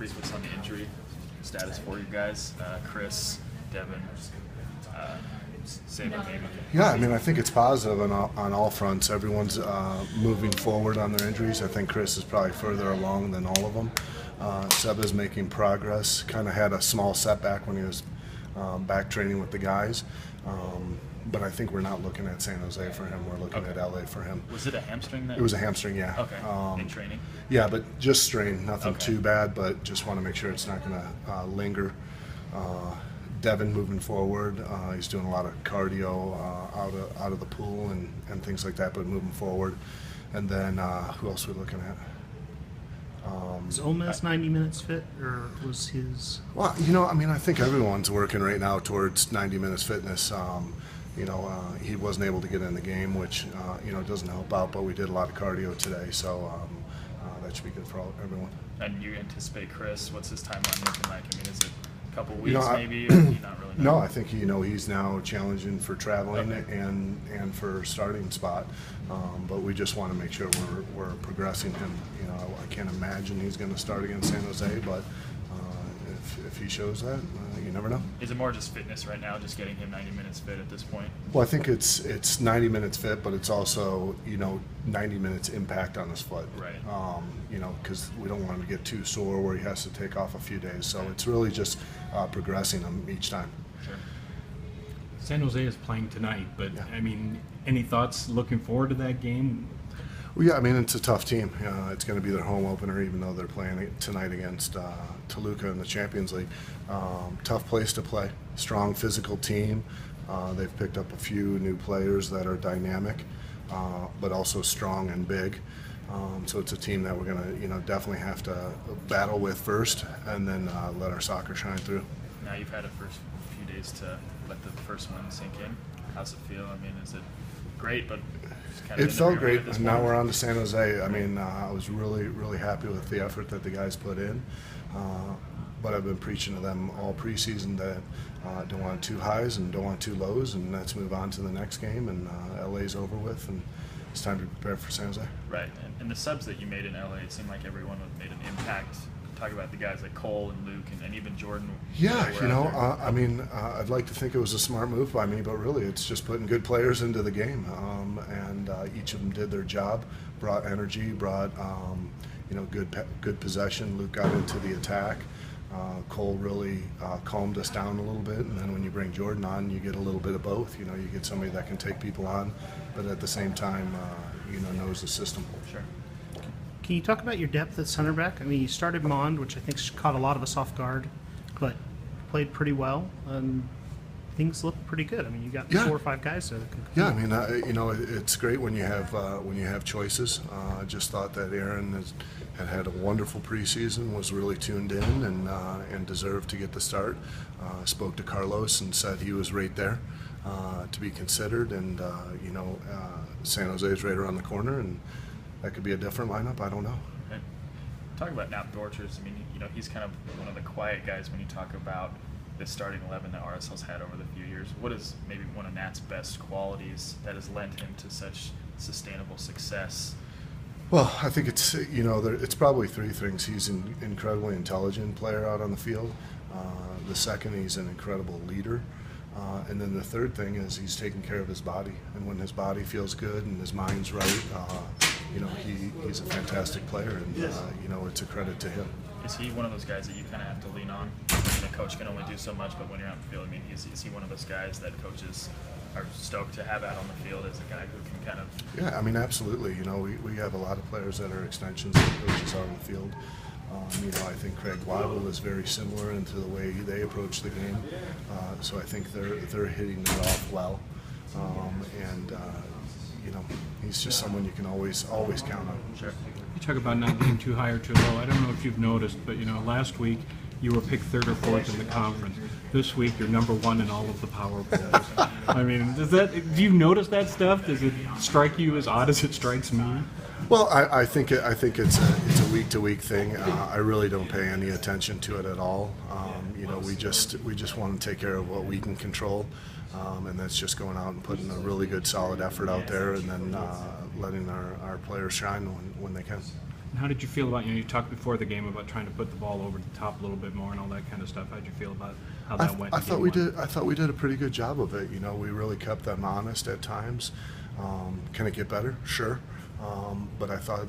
brief us on the injury status for you guys, Chris, Devin, Sam, maybe. Yeah, I mean, I think it's positive on all fronts. Everyone's moving forward on their injuries. I think Chris is probably further along than all of them. Seb is making progress. Kind of had a small setback when he was back training with the guys. But I think we're not looking at San Jose for him. We're looking at L.A. for him. Was it a hamstring? It was a hamstring, yeah. Okay. In training? Yeah, but just strain. Nothing too bad, but just want to make sure it's not going to linger. Devin moving forward. He's doing a lot of cardio out of the pool and things like that, but moving forward. And then who else are we looking at? Was Olmes 90 minutes fit, or was his? Well, you know, I mean, I think everyone's working right now towards 90 minutes fitness. He wasn't able to get in the game, which, doesn't help out, but we did a lot of cardio today, so that should be good for everyone. And you anticipate Chris, what's his timeline looking like? I mean, is it a couple weeks maybe, or not really? No, I think, he's now challenging for traveling and for starting spot, but we just want to make sure we're progressing him. I can't imagine he's going to start against San Jose, but if he shows that, you never know. Is it more just fitness right now, just getting him 90 minutes fit at this point? Well, I think it's 90 minutes fit, but it's also 90 minutes impact on his foot. Right. Because we don't want him to get too sore where he has to take off a few days. So it's really just progressing him each time. Sure. San Jose is playing tonight, but yeah. I mean, any thoughts looking forward to that game? Well, yeah, I mean, it's a tough team. It's going to be their home opener, even though they're playing tonight against Toluca in the Champions League. Tough place to play. Strong physical team. They've picked up a few new players that are dynamic, but also strong and big. So it's a team that we're going to, definitely have to battle with first, and then let our soccer shine through. Now you've had a first few days to let the first one sink in. How's it feel? I mean, is it great, but kind of it felt great. And now we're on to San Jose. I mean, I was really, really happy with the effort that the guys put in. But I've been preaching to them all preseason that don't want too highs and don't want too lows, and let's move on to the next game. And LA's over with, and it's time to prepare for San Jose. Right. And the subs that you made in LA, it seemed like everyone made an impact. Talk about the guys like Cole and Luke and even Jordan. Yeah, I mean, I'd like to think it was a smart move by me, but really it's just putting good players into the game, and each of them did their job, brought energy, brought good possession. Luke got into the attack. Cole really calmed us down a little bit, and then when you bring Jordan on, you get a little bit of both. You get somebody that can take people on, but at the same time, knows the system. Sure. Can you talk about your depth at center back? I mean, you started Mond, which I think caught a lot of us off guard, but played pretty well, and things look pretty good. I mean, you got 4 or 5 guys that can compete. Yeah, I mean, it's great when you have choices. I just thought that Aaron had a wonderful preseason, was really tuned in, and deserved to get the start. Spoke to Carlos and said he was right there to be considered, and San Jose is right around the corner, and that could be a different lineup. I don't know. Okay. Talk about Nap Dorchers. I mean, he's kind of one of the quiet guys when you talk about the starting 11 that RSL's had over the few years. What is maybe one of Nat's best qualities that has lent him to such sustainable success? Well, I think it's it's probably 3 things. He's an incredibly intelligent player out on the field. The second, he's an incredible leader. And then the third thing is he's taking care of his body. And when his body feels good and his mind's right, he's a fantastic player, and it's a credit to him. Is he one of those guys that you kind of have to lean on? I mean, a coach can only do so much, but when you're out in the field, I mean, is he one of those guys that coaches are stoked to have out on the field as a guy who can kind of? Yeah, I mean, absolutely. We have a lot of players that are extensions of coaches out on the field. I think Craig Waddle is very similar into the way they approach the game. So I think they're hitting it off well, he's just someone you can always count on. Sure. You talk about not being too high or too low. I don't know if you've noticed, but last week you were picked 3rd or 4th in the conference. This week you're number 1 in all of the power polls. I mean, do you notice that stuff? Does it strike you as odd as it strikes me? Well, I think it's a week-to-week thing. I really don't pay any attention to it at all. We just want to take care of what we can control, and that's just going out and putting a really good, solid effort out there, and then letting our players shine when they can. How did you feel about, you talked before the game about trying to put the ball over the top a little bit more and all that kind of stuff. How did you feel about how that went? I thought we did a pretty good job of it. We really kept them honest at times. Can it get better? Sure. But I thought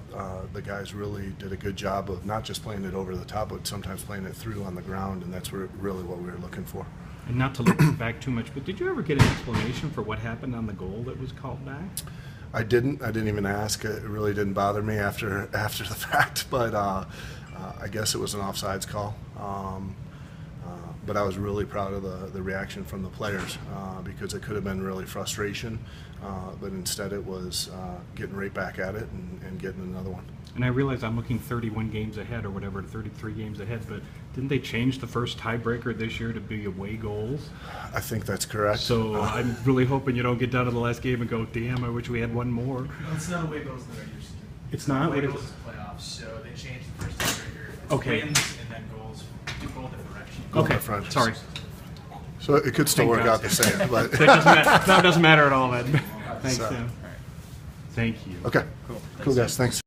the guys really did a good job of not just playing it over the top, but sometimes playing it through on the ground, and that's really what we were looking for. And not to look back too much, but did you ever get an explanation for what happened on the goal that was called back? I didn't even ask. It really didn't bother me after the fact, but I guess it was an offsides call. But I was really proud of the reaction from the players because it could have been really frustration, but instead it was getting right back at it and getting another one. And I realize I'm looking 31 games ahead or whatever, 33 games ahead, but didn't they change the first tiebreaker this year to be away goals? I think that's correct. So I'm really hoping you don't get down to the last game and go, damn, I wish we had one more. No, it's not away goals in the regular season. It's not? Away What is goals it? is playoffs, so they changed the first tiebreaker. It's Okay. wins and then goals do both directions. Goal Okay, differentials. sorry. So it could still Thank work God. out the same, but That doesn't matter at all, then. Thanks, So- Tim. Thank you. okay, cool guys, thanks.